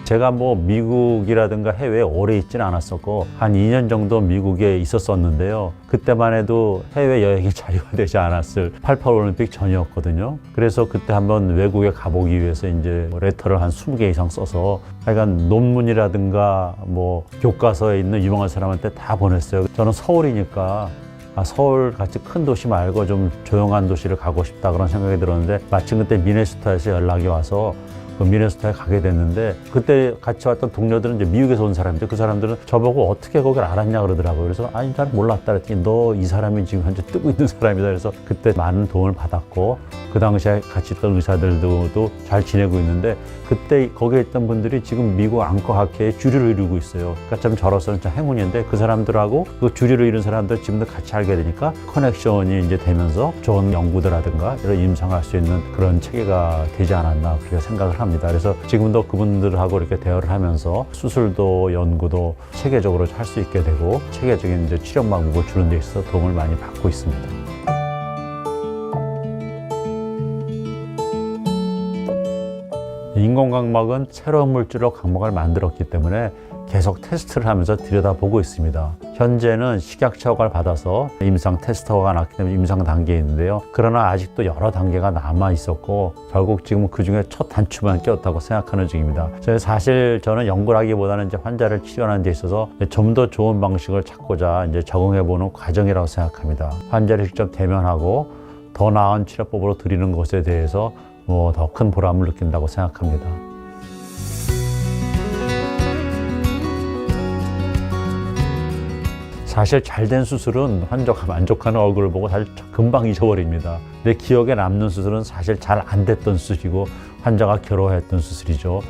제가 뭐 미국이라든가 해외에 오래 있지는 않았었고 한 2년 정도 미국에 있었었는데요. 그때만 해도 해외 여행이 자유가 되지 않았을 88 올림픽 전이었거든요. 그래서 그때 한번 외국에 가보기 위해서 이제 레터를 한 20개 이상 써서 하여간 논문이라든가 뭐 교과서에 있는 유명한 사람한테 다 보냈어요. 저는 서울이니까 서울 같이 큰 도시 말고 좀 조용한 도시를 가고 싶다 그런 생각이 들었는데 마침 그때 미네소타에서 연락이 와서 미네소타에 가게 됐는데 그때 같이 왔던 동료들은 이제 미국에서 온 사람인데 그 사람들은 저보고 어떻게 거기를 알았냐 그러더라고요. 그래서 아니 잘 몰랐다 그랬더니 너 이 사람이 지금 현재 뜨고 있는 사람이다. 그래서 그때 많은 도움을 받았고 그 당시에 같이 있던 의사들도 잘 지내고 있는데 그때 거기에 있던 분들이 지금 미국 안과학회에 주류를 이루고 있어요. 그러니까 참 저로서는 참 행운인데 그 사람들하고 그 주류를 이룬 사람들 지금도 같이 알게 되니까 커넥션이 이제 되면서 좋은 연구들라든가 이런 임상할 수 있는 그런 체계가 되지 않았나 그렇게 생각을 합니다. 그래서 지금도 그분들하고 이렇게 대화를 하면서 수술도 연구도 체계적으로 할 수 있게 되고 체계적인 이제 치료 방법을 주는 데 있어서 도움을 많이 받고 있습니다. 인공각막은 새로운 물질로 각막을 만들었기 때문에 계속 테스트를 하면서 들여다보고 있습니다. 현재는 식약처 허가를 받아서 임상 테스트 허가가 났기 때문에 임상 단계에 있는데요. 그러나 아직도 여러 단계가 남아 있었고 결국 지금 그 중에 첫 단추만 꼈다고 생각하는 중입니다. 사실 저는 연구를 하기보다는 이제 환자를 치료하는 데 있어서 좀 더 좋은 방식을 찾고자 이제 적응해보는 과정이라고 생각합니다. 환자를 직접 대면하고 더 나은 치료법으로 드리는 것에 대해서 더 큰 보람을 느낀다고 생각합니다. 사실 잘된 수술은 환자가 만족하는 얼굴을 보고 사실 금방 잊어버립니다. 내 기억에 남는 수술은 사실 잘 안 됐던 수술이고 환자가 괴로워했던 수술이죠.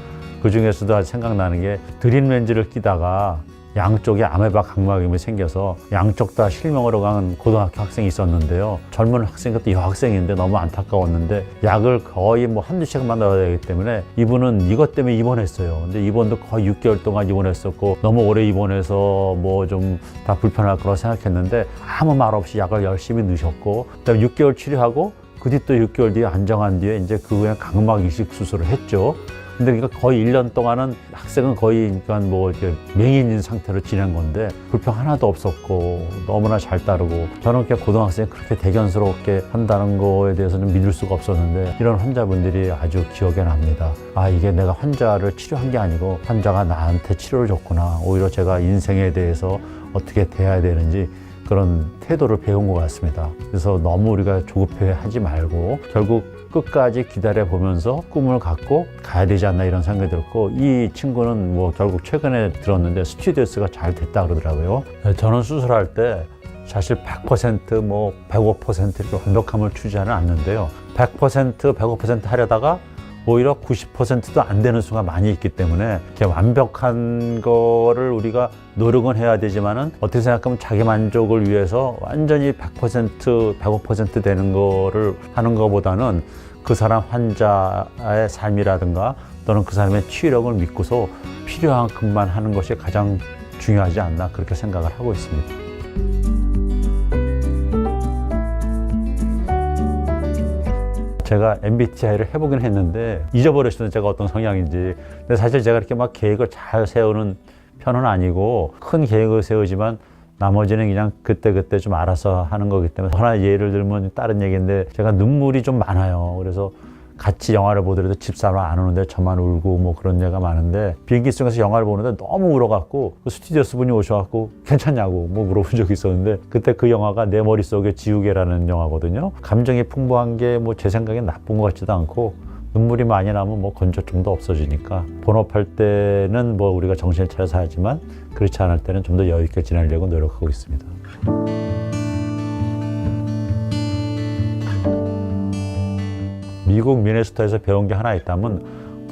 그 중에서도 생각나는 게 드림 렌즈를 끼다가 양쪽에 아메바 각막염이 생겨서 양쪽 다 실명으로 간 고등학교 학생이 있었는데요. 젊은 학생, 그때 여학생인데 너무 안타까웠는데 약을 거의 한두 시간만 넣어야 되기 때문에 이분은 이것 때문에 입원했어요. 근데 입원도 거의 6개월 동안 입원했었고 너무 오래 입원해서 좀 다 불편할 거라고 생각했는데 아무 말 없이 약을 열심히 넣으셨고 그다음에 6개월 치료하고 그 뒤 또 6개월 뒤에 안정한 뒤에 이제 그 후에 각막 이식 수술을 했죠. 근데 그러니까 거의 1년 동안은 학생은 거의 그러니까 이렇게 맹인인 상태로 지낸 건데 불평 하나도 없었고 너무나 잘 따르고 저는 그냥 고등학생이 그렇게 대견스럽게 한다는 거에 대해서는 믿을 수가 없었는데 이런 환자분들이 아주 기억에 납니다. 아, 이게 내가 환자를 치료한 게 아니고 환자가 나한테 치료를 줬구나. 오히려 제가 인생에 대해서 어떻게 대해야 되는지 그런 태도를 배운 것 같습니다. 그래서 너무 우리가 조급해하지 말고 결국 끝까지 기다려보면서 꿈을 갖고 가야 되지 않나 이런 생각이 들었고 이 친구는 결국 최근에 들었는데 스튜디오스가 잘 됐다 그러더라고요. 저는 수술할 때 사실 100% 105% 이렇게 완벽함을 추구하지는 않는데요. 100% 105% 하려다가 오히려 90%도 안 되는 수가 많이 있기 때문에 이렇게 완벽한 거를 우리가 노력은 해야 되지만은 어떻게 생각하면 자기 만족을 위해서 완전히 100% 105% 되는 거를 하는 것보다는 그 사람 환자의 삶이라든가 또는 그 사람의 치유력을 믿고서 필요한 것만 하는 것이 가장 중요하지 않나 그렇게 생각을 하고 있습니다. 제가 MBTI를 해보긴 했는데 잊어버렸어요. 제가 어떤 성향인지. 근데 사실 제가 이렇게 계획을 잘 세우는 편은 아니고 큰 계획을 세우지만 나머지는 그냥 그때그때 좀 알아서 하는 거기 때문에 하나 예를 들면 다른 얘기인데 제가 눈물이 좀 많아요. 그래서 같이 영화를 보더라도 집사람 안 오는데 저만 울고 그런 얘기가 많은데 비행기 속에서 영화를 보는데 너무 울어갖고 그 스튜디오스 분이 오셔갖고 괜찮냐고 물어본 적이 있었는데 그때 그 영화가 내 머릿속의 지우개라는 영화거든요. 감정이 풍부한 게 제 생각엔 나쁜 것 같지도 않고 눈물이 많이 나면 건조증도 없어지니까 본업할 때는 우리가 정신을 차려서 하지만 그렇지 않을 때는 좀 더 여유 있게 지내려고 노력하고 있습니다. 미국 미네소타에서 배운 게 하나 있다면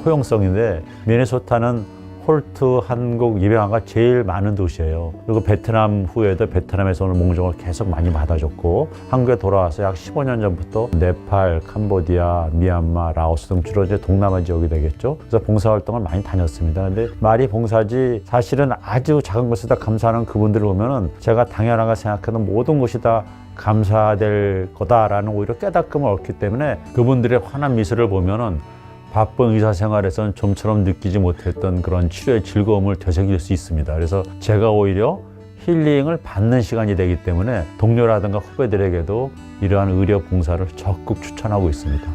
포용성인데 미네소타는 홀트 한국 입양아가 제일 많은 도시예요. 그리고 베트남 후에도 베트남에서 오는 몽종을 계속 많이 받아줬고 한국에 돌아와서 약 15년 전부터 네팔, 캄보디아, 미얀마, 라오스 등 주로 이제 동남아 지역이 되겠죠. 그래서 봉사활동을 많이 다녔습니다. 근데 말이 봉사지 사실은 아주 작은 것에 다 감사하는 그분들을 보면은 제가 당연하게 생각하는 모든 것이 다 감사될 거다라는 오히려 깨닫음을 얻기 때문에 그분들의 환한 미소를 보면은 바쁜 의사 생활에서는 좀처럼 느끼지 못했던 그런 치료의 즐거움을 되새길 수 있습니다. 그래서 제가 오히려 힐링을 받는 시간이 되기 때문에 동료라든가 후배들에게도 이러한 의료 봉사를 적극 추천하고 있습니다.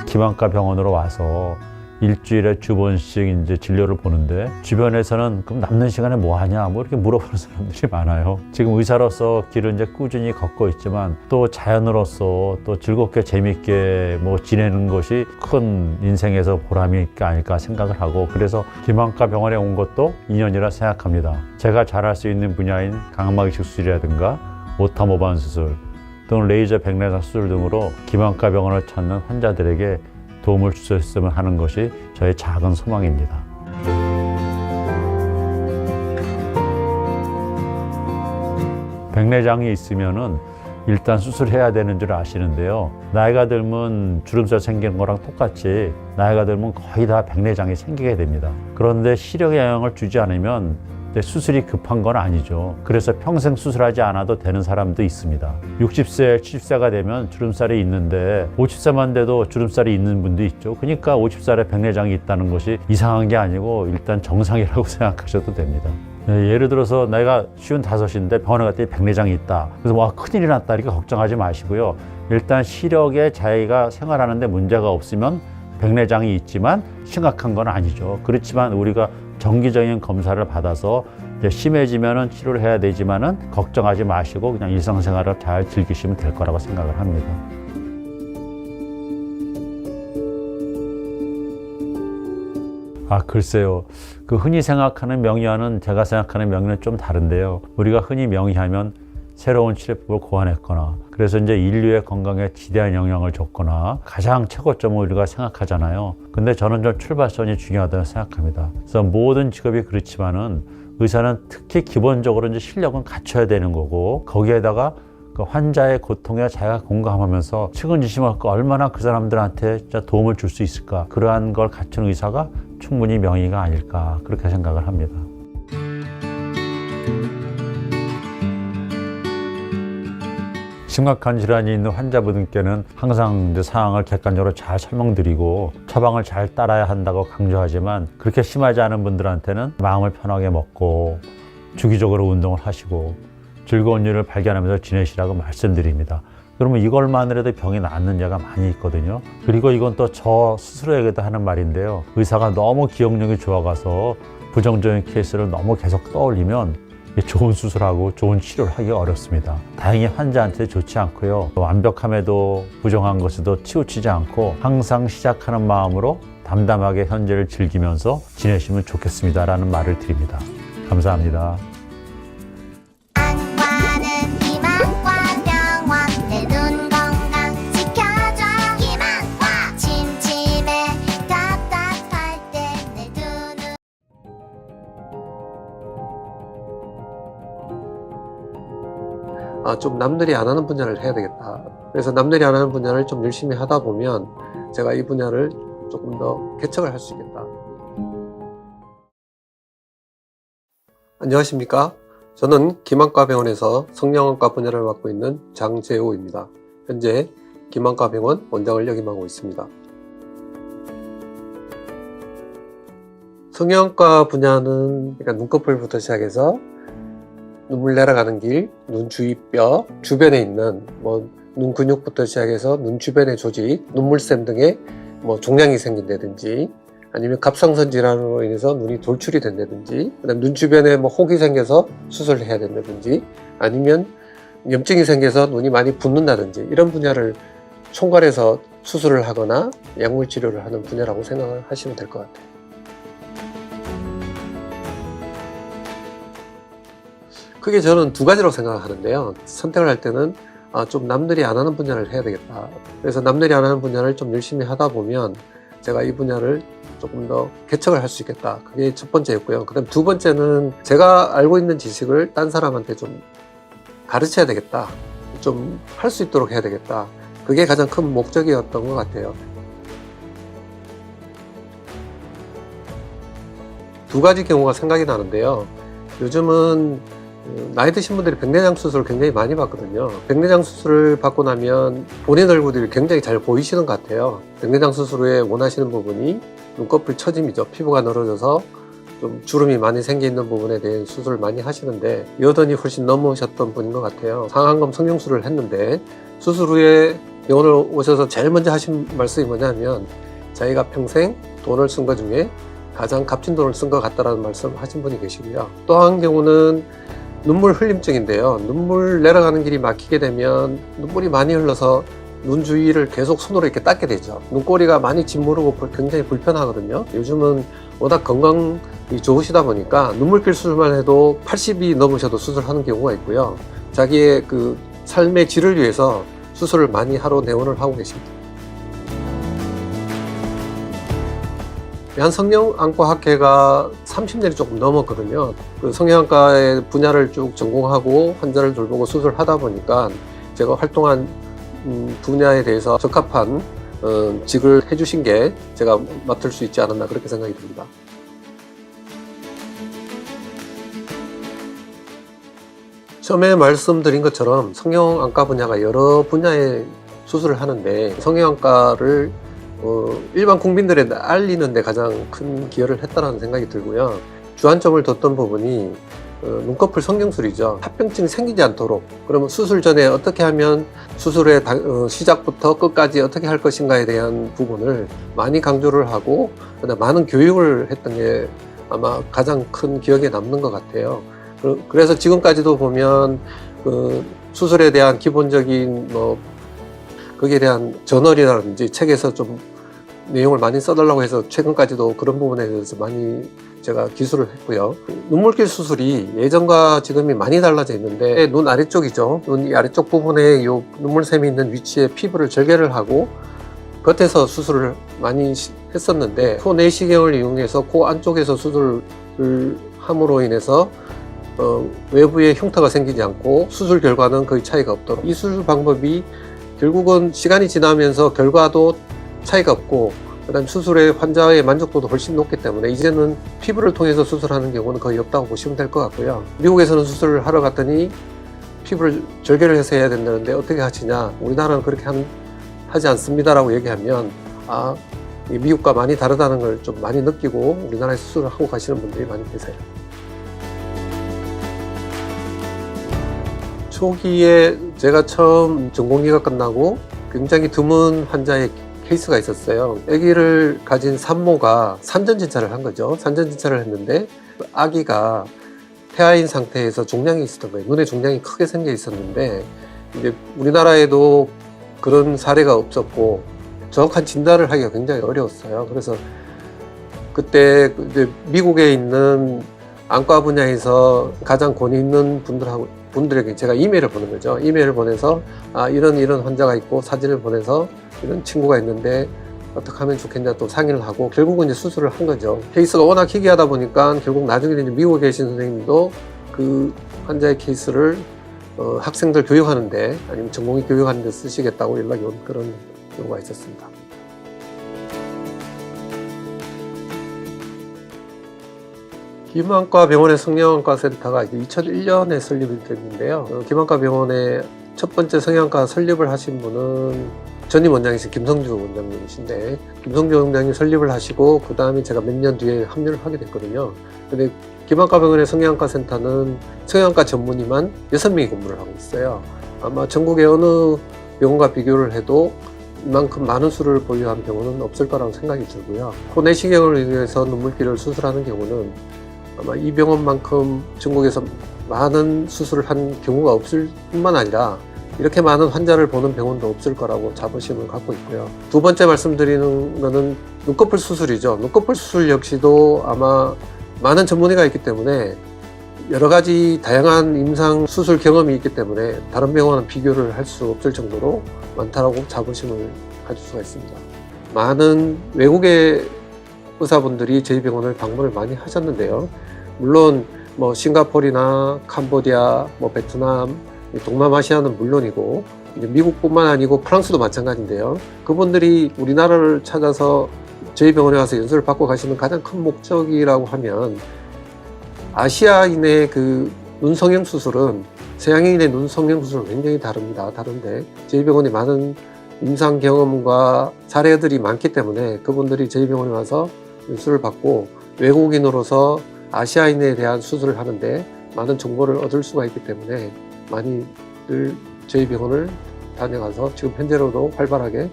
기만과 병원으로 와서 일주일에 두 번씩 이제 진료를 보는데 주변에서는 그럼 남는 시간에 뭐 하냐 이렇게 물어보는 사람들이 많아요. 지금 의사로서 길을 이제 꾸준히 걷고 있지만 또 자연으로서 또 즐겁게 재밌게 지내는 것이 큰 인생에서 보람이 아닐까 생각을 하고 그래서 기만과 병원에 온 것도 인연이라 생각합니다. 제가 잘할 수 있는 분야인 각막 이식 수술이라든가 오타 모반 수술 또는 레이저 백내장 수술 등으로 기만과 병원을 찾는 환자들에게 도움을 주셨으면 하는 것이 저의 작은 소망입니다. 백내장이 있으면은 일단 수술해야 되는 줄 아시는데요. 나이가 들면 주름살 생기는 거랑 똑같이 나이가 들면 거의 다 백내장이 생기게 됩니다. 그런데 시력에 영향을 주지 않으면 근데 수술이 급한 건 아니죠. 그래서 평생 수술하지 않아도 되는 사람도 있습니다. 60세, 70세가 되면 주름살이 있는데 50세만 돼도 주름살이 있는 분도 있죠. 그러니까 50살에 백내장이 있다는 것이 이상한 게 아니고 일단 정상이라고 생각하셔도 됩니다. 예를 들어서 내가 55인데 병원에 갔더니 백내장이 있다. 그래서 와, 큰일이 났다 이렇게 걱정하지 마시고요. 일단 시력에 자기가 생활하는데 문제가 없으면 백내장이 있지만 심각한 건 아니죠. 그렇지만 우리가 정기적인 검사를 받아서 이제 심해지면은 치료를 해야 되지만은 걱정하지 마시고 그냥 일상생활을 잘 즐기시면 될 거라고 생각을 합니다. 글쎄요. 그 흔히 생각하는 명의와는 제가 생각하는 명의는 좀 다른데요. 우리가 흔히 명의하면 새로운 치료법을 고안했거나 그래서 이제 인류의 건강에 지대한 영향을 줬거나 가장 최고점을 우리가 생각하잖아요. 근데 저는 좀 출발선이 중요하다고 생각합니다. 그래서 모든 직업이 그렇지만은 의사는 특히 기본적으로 이제 실력은 갖춰야 되는 거고 거기에다가 그 환자의 고통에 자기가 공감하면서 측은지심을 갖고 얼마나 그 사람들한테 진짜 도움을 줄 수 있을까 그러한 걸 갖춘 의사가 충분히 명의가 아닐까 그렇게 생각을 합니다. 심각한 질환이 있는 환자분들께는 항상 이제 상황을 객관적으로 잘 설명드리고 처방을 잘 따라야 한다고 강조하지만 그렇게 심하지 않은 분들한테는 마음을 편하게 먹고 주기적으로 운동을 하시고 즐거운 일을 발견하면서 지내시라고 말씀드립니다. 그러면 이걸만으로도 병이 낫는 예가 많이 있거든요. 그리고 이건 또 저 스스로에게도 하는 말인데요. 의사가 너무 기억력이 좋아가서 부정적인 케이스를 너무 계속 떠올리면 좋은 수술하고 좋은 치료를 하기가 어렵습니다. 다행히 환자한테 좋지 않고요. 완벽함에도 부정한 것에도 치우치지 않고 항상 시작하는 마음으로 담담하게 현재를 즐기면서 지내시면 좋겠습니다라는 말을 드립니다. 감사합니다. 안과는 희망과 병원 내 눈 건강 지켜줘 희망과 침침해 답답할 때 내 두 눈 좀 남들이 안 하는 분야를 해야 되겠다. 그래서 남들이 안 하는 분야를 좀 열심히 하다 보면 제가 이 분야를 조금 더 개척을 할 수 있겠다. 안녕하십니까? 저는 김안과병원에서 성형외과 분야를 맡고 있는 장재호입니다. 현재 김안과병원 원장을 역임하고 있습니다. 성형외과 분야는 그러니까 눈꺼풀부터 시작해서 눈물 내려가는 길, 눈 주위뼈 주변에 있는 눈 근육부터 시작해서 눈 주변의 조직, 눈물샘 등의 종양이 생긴다든지 아니면 갑상선 질환으로 인해서 눈이 돌출이 된다든지 그다음 눈 주변에 혹이 생겨서 수술을 해야 된다든지 아니면 염증이 생겨서 눈이 많이 붓는다든지 이런 분야를 총괄해서 수술을 하거나 약물 치료를 하는 분야라고 생각을 하시면 될 것 같아요. 크게 저는 두 가지로 생각하는데요. 선택을 할 때는 좀 남들이 안 하는 분야를 해야 되겠다. 그래서 남들이 안 하는 분야를 좀 열심히 하다 보면 제가 이 분야를 조금 더 개척을 할 수 있겠다. 그게 첫 번째였고요. 그 다음 두 번째는 제가 알고 있는 지식을 딴 사람한테 좀 가르쳐야 되겠다. 좀 할 수 있도록 해야 되겠다. 그게 가장 큰 목적이었던 것 같아요. 두 가지 경우가 생각이 나는데요. 요즘은 나이 드신 분들이 백내장 수술을 굉장히 많이 받거든요. 백내장 수술을 받고 나면 본인 얼굴이 굉장히 잘 보이시는 것 같아요. 백내장 수술 후에 원하시는 부분이 눈꺼풀 처짐이죠. 피부가 늘어져서 좀 주름이 많이 생겨 있는 부분에 대한 수술을 많이 하시는데 여든이 훨씬 넘으셨던 분인 것 같아요. 상안검 성형수술을 했는데 수술 후에 병원을 오셔서 제일 먼저 하신 말씀이 뭐냐면 자기가 평생 돈을 쓴 것 중에 가장 값진 돈을 쓴 것 같다라는 말씀을 하신 분이 계시고요. 또 한 경우는 눈물 흘림증인데요. 눈물 내려가는 길이 막히게 되면 눈물이 많이 흘러서 눈 주위를 계속 손으로 이렇게 닦게 되죠. 눈꼬리가 많이 짓무르고 굉장히 불편하거든요. 요즘은 워낙 건강이 좋으시다 보니까 눈물필 수술만 해도 80이 넘으셔도 수술하는 경우가 있고요. 자기의 그 삶의 질을 위해서 수술을 많이 하러 내원을 하고 계십니다. 한 성형안과학회가 30년이 조금 넘었거든요. 그 성형안과의 분야를 쭉 전공하고 환자를 돌보고 수술하다 보니까 제가 활동한 분야에 대해서 적합한 직을 해주신 게 제가 맡을 수 있지 않았나 그렇게 생각이 듭니다. 처음에 말씀드린 것처럼 성형외과 분야가 여러 분야의 수술을 하는데 성형외과를 일반 국민들에 알리는 데 가장 큰 기여를 했다는 생각이 들고요. 주안점을 뒀던 부분이 눈꺼풀 성형술이죠. 합병증이 생기지 않도록, 그러면 수술 전에 어떻게 하면 수술의 시작부터 끝까지 어떻게 할 것인가에 대한 부분을 많이 강조를 하고 그다음에 많은 교육을 했던 게 아마 가장 큰 기억에 남는 것 같아요. 그래서 지금까지도 보면 수술에 대한 기본적인 거기에 대한 저널이라든지 책에서 좀 내용을 많이 써달라고 해서 최근까지도 그런 부분에 대해서 많이 제가 기술을 했고요. 눈물길 수술이 예전과 지금이 많이 달라져 있는데 눈 아래쪽이죠. 눈 아래쪽 부분에 요 눈물샘이 있는 위치에 피부를 절개를 하고 겉에서 수술을 많이 했었는데 코 내시경을 이용해서 코 안쪽에서 수술을 함으로 인해서 외부에 흉터가 생기지 않고 수술 결과는 거의 차이가 없도록, 이 수술 방법이 결국은 시간이 지나면서 결과도 차이가 없고 그다음 수술의 환자의 만족도도 훨씬 높기 때문에 이제는 피부를 통해서 수술하는 경우는 거의 없다고 보시면 될 것 같고요. 미국에서는 수술을 하러 갔더니 피부를 절개를 해서 해야 된다는데 어떻게 하시냐, 우리나라는 그렇게 하지 않습니다라고 얘기하면 미국과 많이 다르다는 걸 좀 많이 느끼고 우리나라에 수술을 하고 가시는 분들이 많이 계세요. 초기에 제가 처음 전공의가 끝나고 굉장히 드문 환자의 케이스가 있었어요. 아기를 가진 산모가 산전진찰을 한 거죠. 산전진찰을 했는데 아기가 태아인 상태에서 종양이 있었던 거예요. 눈에 종양이 크게 생겨 있었는데 이제 우리나라에도 그런 사례가 없었고 정확한 진단을 하기가 굉장히 어려웠어요. 그래서 그때 이제 미국에 있는 안과 분야에서 가장 권위 있는 분들에게 제가 이메일을 보낸 거죠. 이메일을 보내서 이런 환자가 있고 사진을 보내서 이런 친구가 있는데 어떻게 하면 좋겠냐 또 상의를 하고 결국은 이제 수술을 한 거죠. 케이스가 워낙 희귀하다 보니까 결국 나중에 이제 미국에 계신 선생님도 그 환자의 케이스를 학생들 교육하는데 아니면 전공의 교육하는데 쓰시겠다고 연락이 온 그런 경우가 있었습니다. 김안과 병원의 성형외과 센터가 2001년에 설립이 됐는데요. 김안과 병원의 첫 번째 성형외과 설립을 하신 분은 전임 원장이신 김성주 원장님이신데 김성주 원장님이 설립을 하시고 그 다음에 제가 몇 년 뒤에 합류를 하게 됐거든요. 근데 김안과 병원의 성형외과 센터는 성형외과 전문의만 6명이 근무를 하고 있어요. 아마 전국의 어느 병원과 비교를 해도 이만큼 많은 수를 보유한 병원은 없을 거라고 생각이 들고요. 코 내시경을 이용해서 눈물길을 수술하는 경우는 아마 이 병원만큼 전국에서 많은 수술을 한 경우가 없을 뿐만 아니라 이렇게 많은 환자를 보는 병원도 없을 거라고 자부심을 갖고 있고요. 두 번째 말씀드리는 거는 눈꺼풀 수술이죠. 눈꺼풀 수술 역시도 아마 많은 전문의가 있기 때문에 여러 가지 다양한 임상 수술 경험이 있기 때문에 다른 병원은 비교를 할 수 없을 정도로 많다라고 자부심을 가질 수가 있습니다. 많은 외국의 의사분들이 저희 병원을 방문을 많이 하셨는데요. 물론 싱가포르나 캄보디아, 베트남, 동남아시아는 물론이고 이제 미국뿐만 아니고 프랑스도 마찬가지인데요. 그분들이 우리나라를 찾아서 저희 병원에 와서 연수를 받고 가시는 가장 큰 목적이라고 하면 아시아인의 그 눈성형 수술은 서양인의 눈성형 수술은 굉장히 다릅니다. 다른데 저희 병원이 많은 임상 경험과 사례들이 많기 때문에 그분들이 저희 병원에 와서 연수를 받고 외국인으로서 아시아인에 대한 수술을 하는데 많은 정보를 얻을 수가 있기 때문에 많이들 저희 병원을 다녀가서 지금 현재로도 활발하게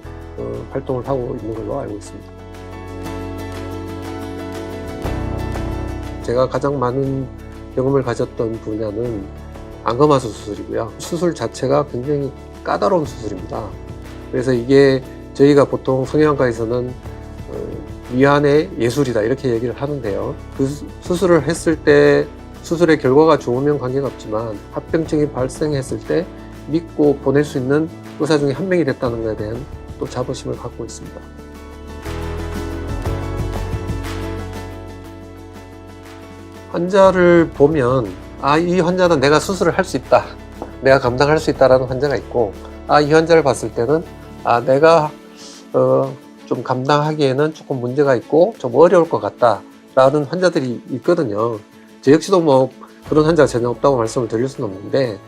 활동을 하고 있는 걸로 알고 있습니다. 제가 가장 많은 경험을 가졌던 분야는 안검하수 수술이고요. 수술 자체가 굉장히 까다로운 수술입니다. 그래서 이게 저희가 보통 성형외과에서는 미완의 예술이다 이렇게 얘기를 하는데요. 그 수술을 했을 때 수술의 결과가 좋으면 관계가 없지만 합병증이 발생했을 때 믿고 보낼 수 있는 의사 중에 한 명이 됐다는 것에 대한 또 자부심을 갖고 있습니다. 환자를 보면 이 환자는 내가 수술을 할 수 있다, 내가 감당할 수 있다라는 환자가 있고 이 환자를 봤을 때는 내가 좀 감당하기에는 조금 문제가 있고 좀 어려울 것 같다라는 환자들이 있거든요. 저 역시도 그런 환자가 전혀 없다고 말씀을 드릴 수는 없는데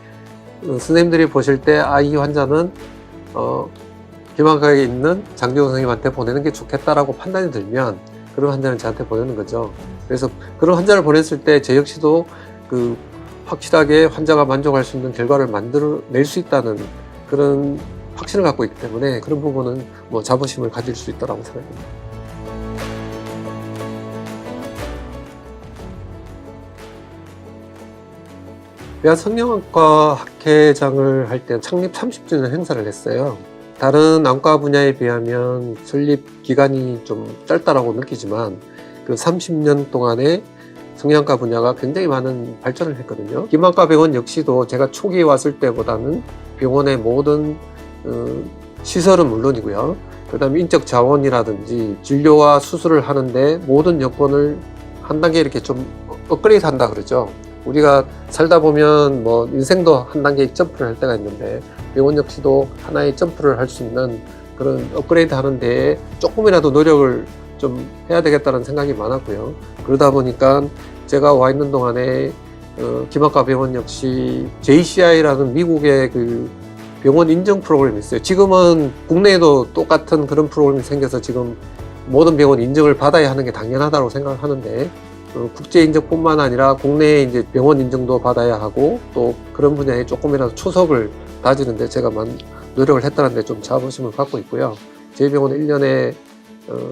선생님들이 보실 때 이 환자는 기만과에 있는 장기호 선생님한테 보내는 게 좋겠다라고 판단이 들면 그런 환자는 저한테 보내는 거죠. 그래서 그런 환자를 보냈을 때 제 역시도 확실하게 환자가 만족할 수 있는 결과를 만들어낼 수 있다는 그런 확신을 갖고 있기 때문에 그런 부분은 자부심을 가질 수 있다고 생각합니다. 대한 성형외과 학회장을 할 때 창립 30주년 행사를 했어요. 다른 안과 분야에 비하면 설립 기간이 좀 짧다라고 느끼지만 그 30년 동안에 성형외과 분야가 굉장히 많은 발전을 했거든요. 김학과 병원 역시도 제가 초기에 왔을 때보다는 병원의 모든 시설은 물론이고요. 그 다음에 인적 자원이라든지 진료와 수술을 하는데 모든 여건을 한 단계 이렇게 좀 업그레이드 한다 그러죠. 우리가 살다 보면 인생도 한 단계 점프를 할 때가 있는데 병원 역시도 하나의 점프를 할 수 있는 그런 업그레이드 하는 데에 조금이라도 노력을 좀 해야 되겠다는 생각이 많았고요. 그러다 보니까 제가 와 있는 동안에 김학과 병원 역시 JCI라는 미국의 그 병원 인증 프로그램이 있어요. 지금은 국내에도 똑같은 그런 프로그램이 생겨서 지금 모든 병원 인증을 받아야 하는 게 당연하다고 생각을 하는데 국제 인증뿐만 아니라 국내에 이제 병원 인증도 받아야 하고 또 그런 분야에 조금이라도 초석을 다지는데 제가 노력을 했다는 데 좀 자부심을 갖고 있고요. 저희 병원은 1년에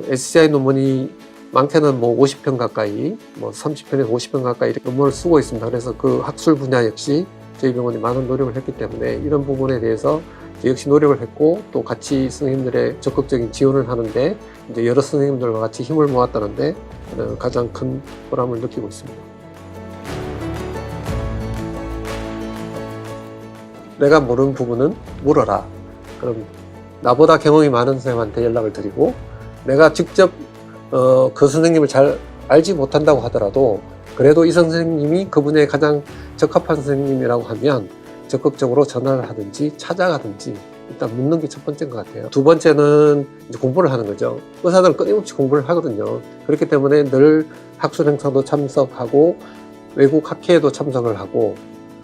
SCI 논문이 많게는 50편 가까이 30편에서 50편 가까이 이렇게 논문을 쓰고 있습니다. 그래서 그 학술 분야 역시 저희 병원이 많은 노력을 했기 때문에 이런 부분에 대해서 역시 노력을 했고 또 같이 선생님들의 적극적인 지원을 하는데 이제 여러 선생님들과 같이 힘을 모았다는데 가장 큰 보람을 느끼고 있습니다. 내가 모르는 부분은 물어라. 그럼 나보다 경험이 많은 선생님한테 연락을 드리고 내가 직접 그 선생님을 잘 알지 못한다고 하더라도 그래도 이 선생님이 그 분야에 가장 적합한 선생님이라고 하면 적극적으로 전화를 하든지 찾아가든지 일단 묻는 게 첫 번째인 것 같아요. 두 번째는 이제 공부를 하는 거죠. 의사들은 끊임없이 공부를 하거든요. 그렇기 때문에 늘 학술 행사도 참석하고 외국 학회에도 참석을 하고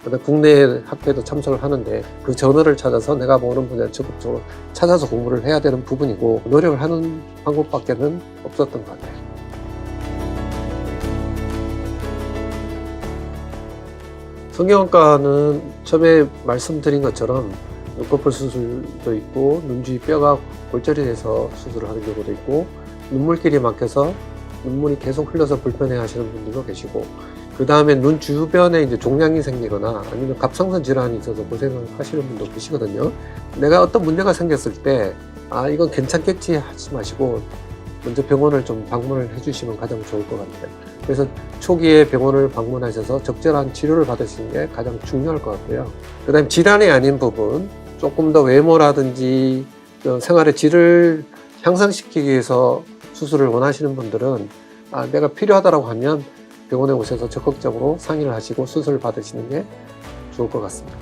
그다음에 국내 학회에도 참석을 하는데 그 전어를 찾아서 내가 모르는 분야를 적극적으로 찾아서 공부를 해야 되는 부분이고 노력을 하는 방법밖에는 없었던 것 같아요. 성형외과는 처음에 말씀드린 것처럼 눈꺼풀 수술도 있고 눈 주위 뼈가 골절이 돼서 수술을 하는 경우도 있고 눈물길이 막혀서 눈물이 계속 흘러서 불편해 하시는 분들도 계시고 그 다음에 눈 주변에 이제 종양이 생기거나 아니면 갑상선 질환이 있어서 고생을 하시는 분도 계시거든요. 내가 어떤 문제가 생겼을 때 이건 괜찮겠지 하지 마시고 먼저 병원을 좀 방문을 해주시면 가장 좋을 것 같아요. 그래서 초기에 병원을 방문하셔서 적절한 치료를 받으시는 게 가장 중요할 것 같고요. 그 다음에 질환이 아닌 부분, 조금 더 외모라든지 생활의 질을 향상시키기 위해서 수술을 원하시는 분들은 내가 필요하다고 하면 병원에 오셔서 적극적으로 상의를 하시고 수술을 받으시는 게 좋을 것 같습니다.